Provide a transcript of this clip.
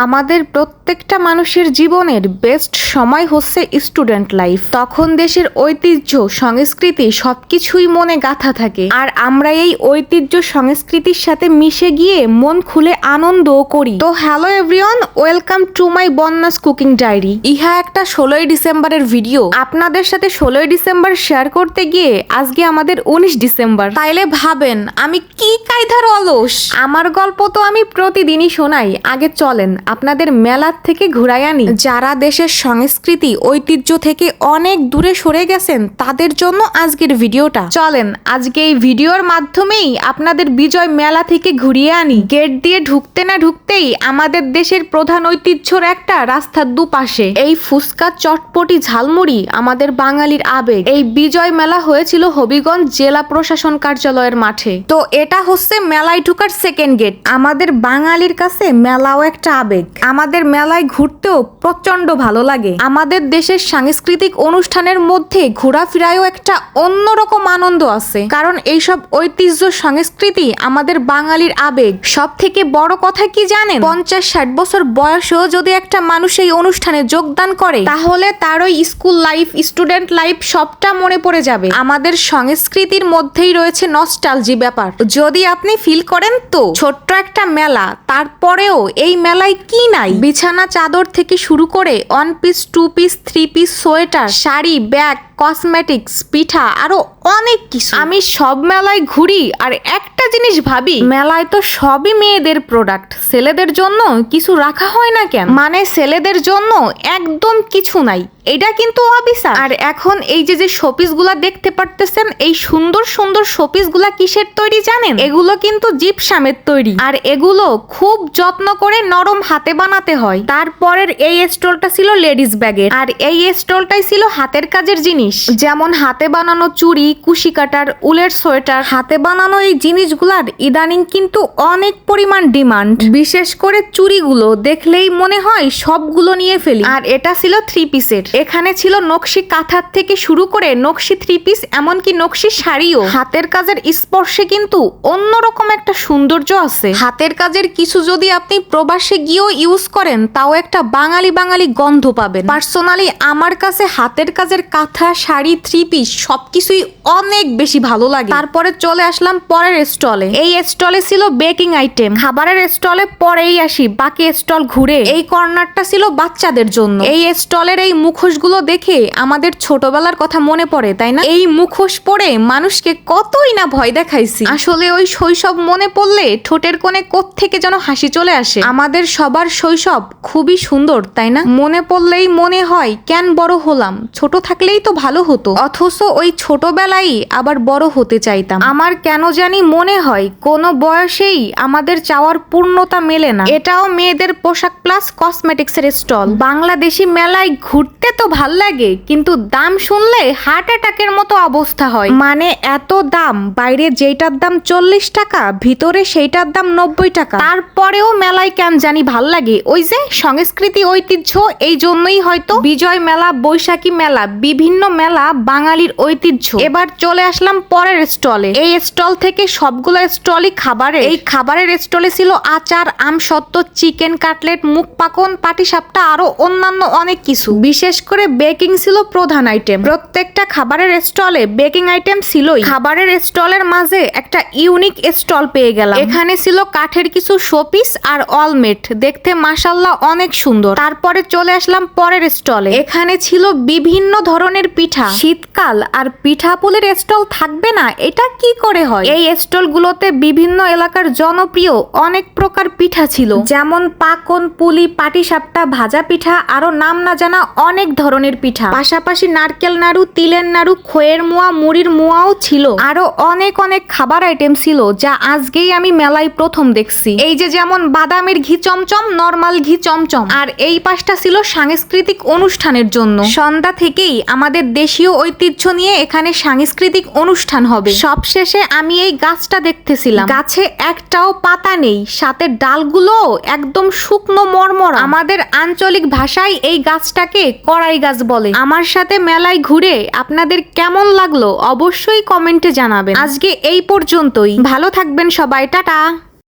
আমাদের প্রত্যেকটা মানুষের জীবনের বেস্ট সময় হচ্ছে স্টুডেন্ট লাইফ। তখন দেশের ঐতিহ্য সংস্কৃতি সবকিছুই মনে গাঁথা থাকে, আর আমরা এই ঐতিহ্য সংস্কৃতির সাথে মিশে গিয়ে মন খুলে আনন্দও করি। তো hello everyone, welcome to my Bonya's cooking diary. ইহা একটা 16ই ডিসেম্বরের ভিডিও। আপনাদের সাথে 16ই ডিসেম্বর শেয়ার করতে গিয়ে আজকে আমাদের 19 ডিসেম্বর। তাইলে ভাবেন আমি কি কায়দার অলস। আমার গল্প তো আমি প্রতিদিনই শোনাই, আগে চলেন আপনাদের মেলার থেকে ঘুরাই আনি। যারা দেশের সংস্কৃতি ঐতিহ্য থেকে অনেক দূরে সরে গেছেন তাদের জন্য আজকের ভিডিওটা। চলেন আজকে এই ভিডিওর মাধ্যমেই আপনাদের বিজয় মেলা থেকে ঘুরিয়ে আনি। গেট দিয়ে ঢুকতে না ঢুকতেই আমাদের দেশের প্রধান ঐতিহ্যর একটা রাস্তার দুপাশে এই ফুচকা চটপটি ঝালমুড়ি আমাদের বাঙালির আবেগ। এই বিজয় মেলা হয়েছিল হবিগঞ্জ জেলা প্রশাসন কার্যালয়ের মাঠে। তো এটা হচ্ছে মেলায় ঢুকার সেকেন্ড গেট। আমাদের বাঙালির কাছে মেলাও একটা আবেগ। আমাদের মেলায় ঘুরতেও প্রচন্ড ভালো লাগে। আমাদের দেশের সাংস্কৃতিক অনুষ্ঠানের মধ্যে ঘোরাফেরায়ও একটা অন্যরকম আনন্দ আছে, কারণ এইসব ঐতিহ্য সংস্কৃতি আমাদের বাঙালির আবেগ। সব থেকে বড় কথা কি জানেন, 50-60 বছর বয়সেও যদি একটা মানুষ এই অনুষ্ঠানে যোগদান করে তাহলে তার ওই স্কুল লাইফ, স্টুডেন্ট লাইফ সবটা মনে পড়ে যাবে। আমাদের সংস্কৃতির মধ্যেই রয়েছে নস্টালজি ব্যাপার। যদি আপনি ফিল করেন তো ছোট্ট একটা মেলা, তারপরেও এই মেলায় কি নাই? বিছানা চাদর থেকে শুরু করে 1 piece 2 piece 3 piece sweater, sari, bag, cosmetics, পিঠা, আরো অনেক কিছু। আমি সব মেলায় ঘুরি আর একটা জিনিস ভাবি, মেলায় তো সবই মেয়েদের প্রোডাক্ট, ছেলেদের জন্য কিছু রাখা হয় না কেন? মানে ছেলেদের জন্য একদম কিছু নাই, এটা কিন্তু অবিচার। আর এখন এই যে শোপিস গুলা দেখতে পারতেছেন, এই সুন্দর সুন্দর শোপিস গুলা কিসের তৈরি জানেন? এগুলো কিন্তু জিপসামের তৈরি, আর এগুলো খুব যত্ন করে নরম হাতে বানাতে হয়। তারপরের এই স্টলটা ছিল লেডিস ব্যাগের, আর এই স্টলটাই ছিল হাতের কাজের জিনিস, যেমন হাতে বানানো চুড়ি, কুশি কাটার, উলের সোয়েটার। হাতে বানানো এই জিনিসগুলার ইদানিং কিন্তু অনেক পরিমাণ ডিমান্ড। বিশেষ করে চুড়িগুলো দেখলেই মনে হয় সবগুলো নিয়ে ফেলি। আর এটা ছিল 3 পিসের। এখানে ছিল নকশি কাঁথার থেকে শুরু করে নকশি 3 পিস, এমনকি নকশি শাড়িও। হাতের কাজের স্পর্শে কিন্তু অন্যরকম একটা সৌন্দর্য আছে। হাতের কাজের কিছু যদি আপনি প্রবাসে গিয়েও ইউজ করেন তাও একটা বাঙালি বাঙালি গন্ধ পাবেন। পার্সোনালি আমার কাছে হাতের কাজের কাঁথা, শাড়ি, 3 পিস সবকিছুই অনেক বেশি ভালো লাগে। তারপরে চলে আসলাম পরের স্টলে। এই স্টলে ছিল বেকিং আইটেম। খাবারের স্টলে পরেই আসি, বাকি স্টল ঘুরে। এই কর্নারটা ছিল বাচ্চাদের জন্য। এই স্টলের এই মুখোশগুলো দেখে আমাদের ছোটবেলার কথা মনে পড়ে, তাই না? এই মুখোশ পরে মানুষকে কতই না ভয় দেখাইছি। আসলে ওই শৈশব মনে পড়লে ঠোঁটের কোণে কোত্থেকে যেন হাসি চলে আসে। আমাদের সবার শৈশব খুবই সুন্দর, তাই না? মনে পড়লেই মনে হয় কেন বড় হলাম, ছোট থাকলেই তো ভালো হতো। অথচ ওই ছোটবেলায় আবার বড় হতে চাইতাম। আমার কেন জানি মনে হয় কোনো বয়সেই আমাদের চাওয়ার পূর্ণতা মেলে না। এটাও মেয়েদের পোশাক প্লাস কসমেটিক্সের স্টল। বাংলাদেশি মেলায় ঘুরতে তো ভাল লাগে, কিন্তু দাম শুনলে হার্ট অ্যাটাকের মতো অবস্থা হয়। মানে এত দাম, বাইরে যেটার দাম 40 টাকা, ভিতরে সেইটার দাম 90 টাকা। তারপরেও মেলায় কেন জানি ভাল লাগে, ওই যে সংস্কৃতি ঐতিহ্য। এই জন্যই হয়তো বিজয় মেলা, বৈশাখী মেলা, বিভিন্ন মেলা বাঙালির ঐতিহ্য। এবার চলে আসলাম পরের স্টলে। এই স্টল থেকে সবগুলো স্টলই খাবারের। এই খাবারের স্টলে ছিল আচার, আমসত্ত্ব, চিকেন কাটলেট, মুখ পাকন, পাটিসাপটা, আরো অন্যান্য অনেক কিছু। বিশেষ করে বেকিং ছিল প্রধান আইটেম। প্রত্যেকটা খাবারের স্টলে বেকিং আইটেম ছিলই। খাবারের স্টলের মাঝে একটা ইউনিক স্টল পেয়ে গেলাম। এখানে ছিল কাঠের কিছু শোপিস আর অলমেট, দেখতে মাশাআল্লাহ অনেক সুন্দর। তারপরে চলে আসলাম পরের স্টলে। এখানে ছিল বিভিন্ন ধরনের পিঠা। শীতকাল আর পিঠাপুলির স্টল থাকবে না, এটা কি করে হয়? এই স্টলগুলোতে বিভিন্ন এলাকার জনপ্রিয় অনেক প্রকার পিঠা ছিল, যেমন পাকন, পুলি, পাটিসাপটা, ভাজা পিঠা, আরো নাম না জানা অনেক ধরনের পিঠা। পাশাপাশি নারকেল নাড়ু, তিলের নাড়ু, খইয়ের মোয়া, মুড়ির মোয়াও ছিল। আরো অনেক অনেক খাবার আইটেম ছিল যা আজকেই আমি মেলায় প্রথম দেখছি। এই যে যেমন বাদামের ঘি চমচম, নরমাল ঘি চমচম। আর এই পাশটা ছিল সাংস্কৃতিক অনুষ্ঠানের জন্য। সন্ধ্যা থেকেই আমাদের দেশীয় ঐতিহ্য নিয়ে এখানে সাংস্কৃতিক অনুষ্ঠান হবে। সবশেষে আমি এই গাছটা দেখতেছিলাম, গাছে একটাও পাতা নেই, সাথে ডালগুলো একদম শুকনো মরমরা। আমাদের আঞ্চলিক ভাষায় এই গাছটাকে কড়াই গাছ বলে। আমার সাথে মেলায় ঘুরে আপনাদের কেমন লাগলো অবশ্যই কমেন্টে জানাবেন। আজকে এই পর্যন্তই, ভালো থাকবেন সবাই, টাটা।